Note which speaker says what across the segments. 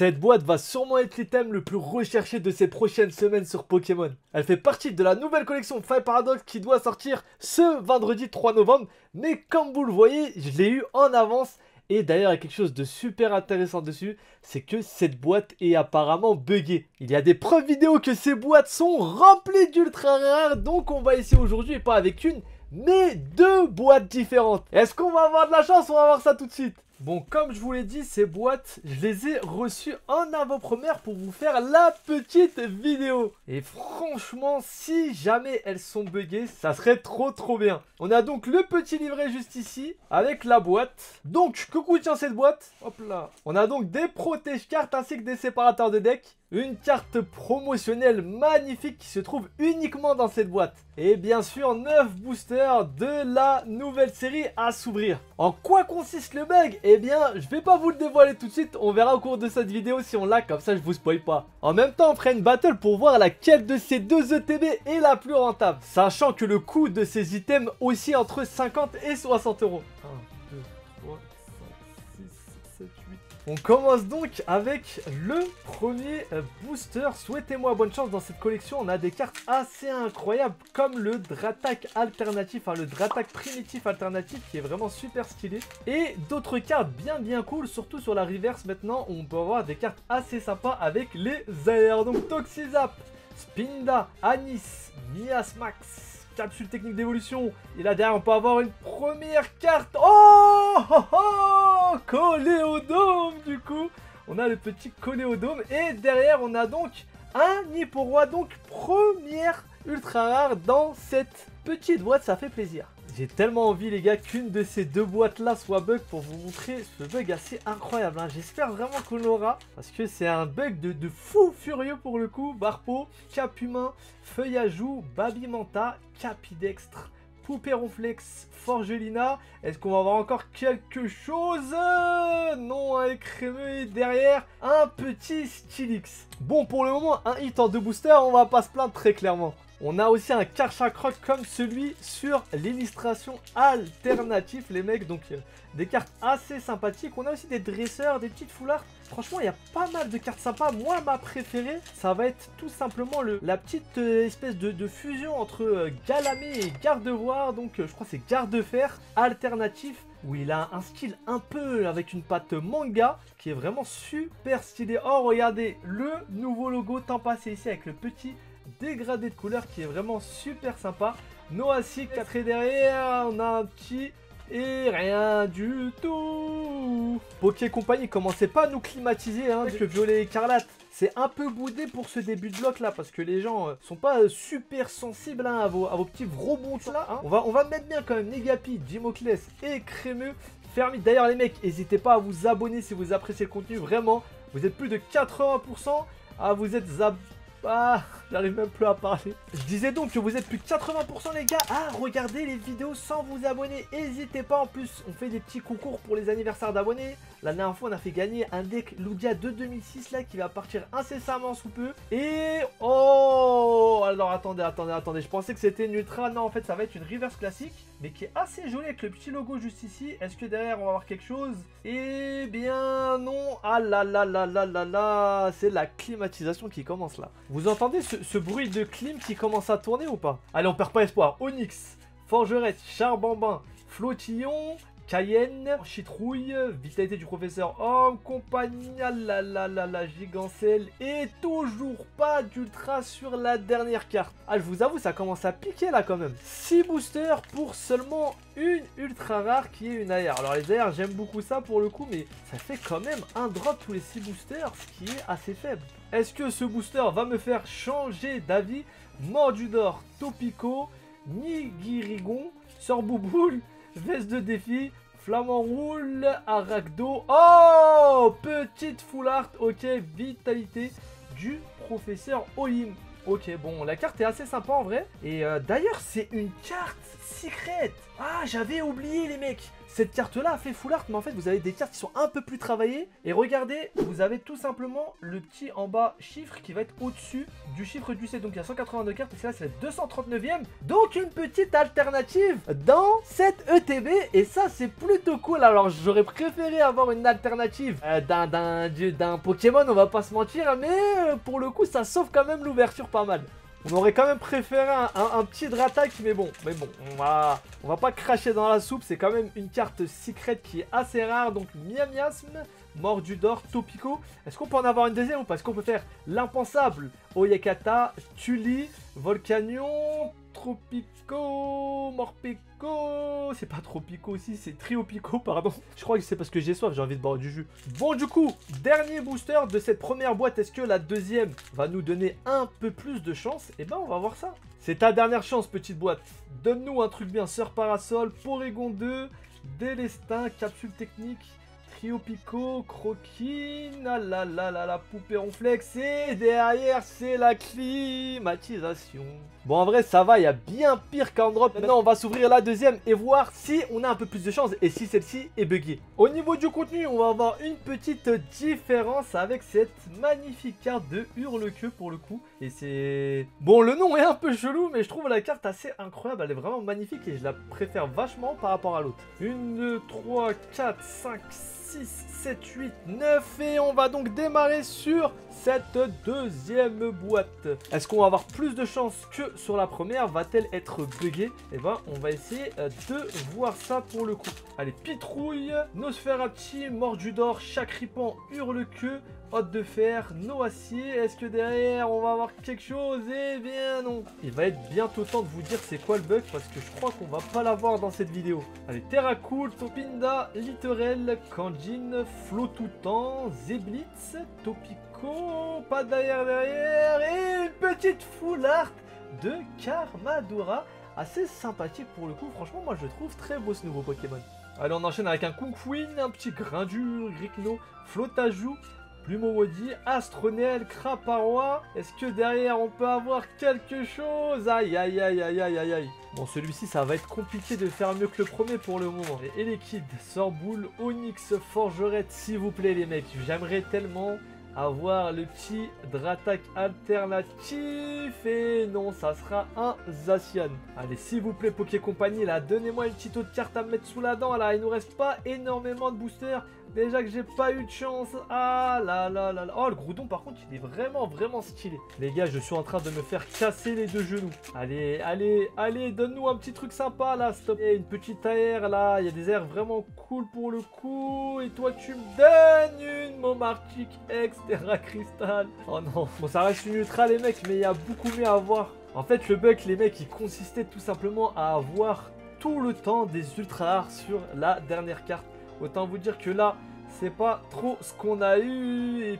Speaker 1: Cette boîte va sûrement être l'item le plus recherché de ces prochaines semaines sur Pokémon. Elle fait partie de la nouvelle collection Fire Paradox qui doit sortir ce vendredi 3 novembre. Mais comme vous le voyez, je l'ai eu en avance. Et d'ailleurs, il y a quelque chose de super intéressant dessus, c'est que cette boîte est apparemment buggée. Il y a des preuves vidéo que ces boîtes sont remplies d'ultra rares, donc on va essayer aujourd'hui, et pas avec une, mais deux boîtes différentes. Est-ce qu'on va avoir de la chance? On va voir ça tout de suite. Bon, comme je vous l'ai dit, ces boîtes, je les ai reçues en avant-première pour vous faire la petite vidéo. Et franchement, si jamais elles sont buggées, ça serait trop bien. On a donc le petit livret juste ici, avec la boîte. Donc, que contient cette boîte? Hop là. On a donc des protège-cartes ainsi que des séparateurs de deck. Une carte promotionnelle magnifique qui se trouve uniquement dans cette boîte. Et bien sûr, 9 boosters de la nouvelle série à s'ouvrir. En quoi consiste le bug? Eh bien, je vais pas vous le dévoiler tout de suite. On verra au cours de cette vidéo si on l'a, comme ça je vous spoil pas. En même temps, on fera une battle pour voir laquelle de ces deux ETB est la plus rentable. Sachant que le coût de ces items oscille entre 50 et 60 euros. 1, 2, 3, 5, 6, 7, 8... On commence donc avec le premier booster. Souhaitez-moi bonne chance dans cette collection. On a des cartes assez incroyables comme le Dratak alternatif, le Dratak primitif alternatif qui est vraiment super stylé. Et d'autres cartes bien cool, surtout sur la reverse maintenant où on peut avoir des cartes assez sympas avec les airs. Donc Toxizap, Spinda, Anis, Miasmax, capsule technique d'évolution. Et là derrière on peut avoir une première carte. Oh, Coléodome du coup. On a le petit Coléodome. Et derrière on a donc un Niporois. Donc première ultra rare dans cette petite boîte. Ça fait plaisir. J'ai tellement envie les gars qu'une de ces deux boîtes là soit bug pour vous montrer ce bug assez incroyable. J'espère vraiment qu'on l'aura parce que c'est un bug de fou furieux pour le coup. Barpo, Cap Humain, Feuillajou, Babimanta, Capidextre, Poupée Ronflex, Forgelina. Est-ce qu'on va avoir encore quelque chose? Non, un écrémeux et derrière un petit Stylix. Bon, pour le moment, un hit en deux boosters, on va pas se plaindre très clairement. On a aussi un Karchakroc comme celui sur l'illustration alternative, les mecs. Donc, des cartes assez sympathiques. On a aussi des dresseurs, des petites foulards. Franchement, il y a pas mal de cartes sympas. Moi, ma préférée, ça va être tout simplement la petite espèce de fusion entre Galamé et Gardevoir. Donc, je crois que c'est Gardefer alternatif. Où il a un style un peu avec une patte manga qui est vraiment super stylé. Oh, regardez, le nouveau logo tant passé ici avec le petit dégradé de couleur qui est vraiment super sympa. Noassi 4 et derrière on a un petit et rien du tout. Poké Compagnie, commencez pas à nous climatiser avec le violet écarlate. C'est un peu boudé pour ce début de bloc là parce que les gens sont pas super sensibles à vos petits gros bons là. On va mettre bien quand même Negapi, Dimoclès et Crémeux. Fermi. D'ailleurs les mecs, n'hésitez pas à vous abonner si vous appréciez le contenu. Vraiment, vous êtes plus de 80% à vous êtes Ah, j'arrive même plus à parler. Je disais donc que vous êtes plus de 80% les gars à regarder les vidéos sans vous abonner. N'hésitez pas, en plus on fait des petits concours pour les anniversaires d'abonnés. La dernière fois on a fait gagner un deck Lugia de 2006 là qui va partir incessamment sous peu. Et oh, alors attendez, je pensais que c'était une ultra. Non, en fait ça va être une reverse classique mais qui est assez jolie avec le petit logo juste ici. Est-ce que derrière on va avoir quelque chose? Eh bien non. Ah là, c'est la climatisation qui commence là. Vous entendez ce bruit de clim qui commence à tourner ou pas? Allez, on perd pas espoir. Onyx, Forgerette, Charbambin, Flottillon, Cayenne, Chitrouille, Vitalité du Professeur Homme, Compagnie, la Gigancelle et toujours pas d'ultra sur la dernière carte. Ah, je vous avoue, ça commence à piquer là quand même. 6 boosters pour seulement une ultra rare qui est une AR. Alors les AR, j'aime beaucoup ça pour le coup, mais ça fait quand même un drop tous les 6 boosters, ce qui est assez faible. Est-ce que ce booster va me faire changer d'avis? Mordudor, Topico, Nigirigon, Sorbouboule, Veste de défi, Flamand Roule, Arachdo. Oh, petite full art. Ok, Vitalité du Professeur Olim. Ok, bon, la carte est assez sympa en vrai. Et d'ailleurs, c'est une carte secrète. Ah, j'avais oublié les mecs. cette carte-là a fait full art, mais en fait, vous avez des cartes qui sont un peu plus travaillées. Et regardez, vous avez tout simplement le petit en bas chiffre qui va être au-dessus du chiffre du set. Donc, il y a 182 cartes, et c'est là, c'est la 239e. Donc, une petite alternative dans cette ETB. Et ça, c'est plutôt cool. Alors, j'aurais préféré avoir une alternative d'un Pokémon, on va pas se mentir. Mais pour le coup, ça sauve quand même l'ouverture pas mal. On aurait quand même préféré un petit Dratak, mais bon, on va pas cracher dans la soupe. C'est quand même une carte secret qui est assez rare. Donc Miasme, Mordudor, Topico. Est-ce qu'on peut en avoir une deuxième ou pas? Est-ce qu'on peut faire l'impensable Oyakata, Tuli, Volcanion, Tropico, Morpeko. C'est pas Tropico aussi, c'est Triopico, pardon. Je crois que c'est parce que j'ai soif, j'ai envie de boire du jus. Bon, du coup, dernier booster de cette première boîte. Est-ce que la deuxième va nous donner un peu plus de chance? Eh ben, on va voir ça. C'est ta dernière chance, petite boîte. Donne-nous un truc bien. Sœur Parasol, Porygon 2, Délestin, Capsule Technique, Triopico, Croquine, ah là là là la poupée ronflex, et derrière c'est la climatisation. Bon, en vrai ça va, il y a bien pire qu'en drop. Maintenant on va s'ouvrir la deuxième et voir si on a un peu plus de chance et si celle-ci est buggée. Au niveau du contenu, on va avoir une petite différence avec cette magnifique carte de Hurle-Queue pour le coup. Et c'est... Bon, le nom est un peu chelou, mais je trouve la carte assez incroyable. Elle est vraiment magnifique et je la préfère vachement par rapport à l'autre. 1, 2, 3, 4, 5, 6, 7, 8, 9 et on va donc démarrer sur cette deuxième boîte. Est-ce qu'on va avoir plus de chance que sur la première? Va-t-elle être buggée? Eh ben, on va essayer de voir ça pour le coup. Allez, Pitrouille, Nosferatu, Mordudor, Chacripan, Hurle-Queue, Hôte de Fer, Noacier. Est-ce que derrière on va avoir quelque chose? Eh bien non. Il va être bientôt temps de vous dire c'est quoi le bug parce que je crois qu'on va pas l'avoir dans cette vidéo. Allez, Terracool, Topinda, Littorel, Kanjin, Flotoutan, Zeblitz, Topico, pas derrière et une petite full art de Karmadora. Assez sympathique pour le coup. Franchement, moi je trouve très beau ce nouveau Pokémon. Allez, on enchaîne avec un Kunquin, un petit Grindure, Gricno, Flotajou, Plumowody, Astronel, Craparois. Est-ce que derrière on peut avoir quelque chose? Aïe aïe aïe aïe aïe aïe aïe. Bon, celui-ci ça va être compliqué de faire mieux que le premier pour le moment. Et Elekid, Sorboule, Onyx, Forgerette, s'il vous plaît les mecs. J'aimerais tellement avoir le petit Dratak alternatif. Et non, ça sera un Zacian. Allez, s'il vous plaît, Poké Compagnie, là, donnez-moi une petite autre carte à me mettre sous la dent. Là, il nous reste pas énormément de boosters. Déjà que j'ai pas eu de chance. Ah là là là là. Oh, le Groudon, par contre, il est vraiment, vraiment stylé. Les gars, je suis en train de me faire casser les deux genoux. Allez, allez, allez, donne-nous un petit truc sympa, là, stop. Et une petite AR, là. Il y a des airs vraiment cool pour le coup. Et toi, tu me donnes une Momartic X Terra Crystal. Oh non. Bon, ça reste une ultra, les mecs, mais il y a beaucoup mieux à voir. En fait, le bug, les mecs, il consistait tout simplement à avoir tout le temps des ultra rares sur la dernière carte. Autant vous dire que là, c'est pas trop ce qu'on a eu. Et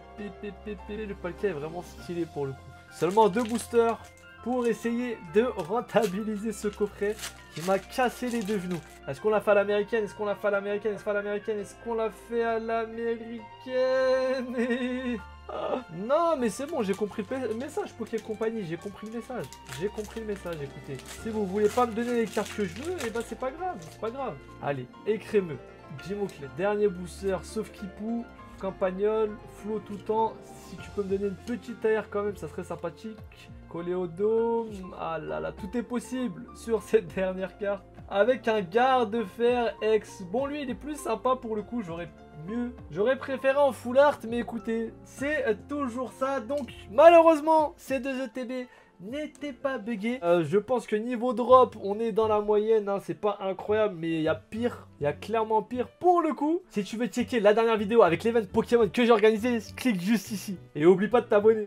Speaker 1: le Palkia est vraiment stylé pour le coup. Seulement 2 boosters pour essayer de rentabiliser ce coffret qui m'a cassé les deux genoux. Est-ce qu'on l'a fait à l'américaine? Est-ce qu'on l'a fait à l'américaine? Est-ce qu'on l'a fait à l'américaine? Est-ce qu'on l'a fait à l'américaine? Et... Ah, non, mais c'est bon, j'ai compris le message, Poké Compagnie. J'ai compris le message. J'ai compris le message, écoutez. Si vous voulez pas me donner les cartes que je veux, et ben c'est pas grave. C'est pas grave. Allez, écrémeux. Gimocle, dernier booster, sauf Kipou, Campagnol, Flo tout temps. Si tu peux me donner une petite air quand même, ça serait sympathique. Coléodome, ah là là, tout est possible sur cette dernière carte. Avec un garde-fer ex. Bon, lui, il est plus sympa pour le coup, j'aurais préféré en full art, mais écoutez, c'est toujours ça. Donc, malheureusement, ces deux ETB n'était pas buggé. Je pense que niveau drop, on est dans la moyenne, hein, c'est pas incroyable, mais il y a pire, il y a clairement pire pour le coup. Si tu veux checker la dernière vidéo avec l'event Pokémon que j'ai organisé, clique juste ici. Et oublie pas de t'abonner.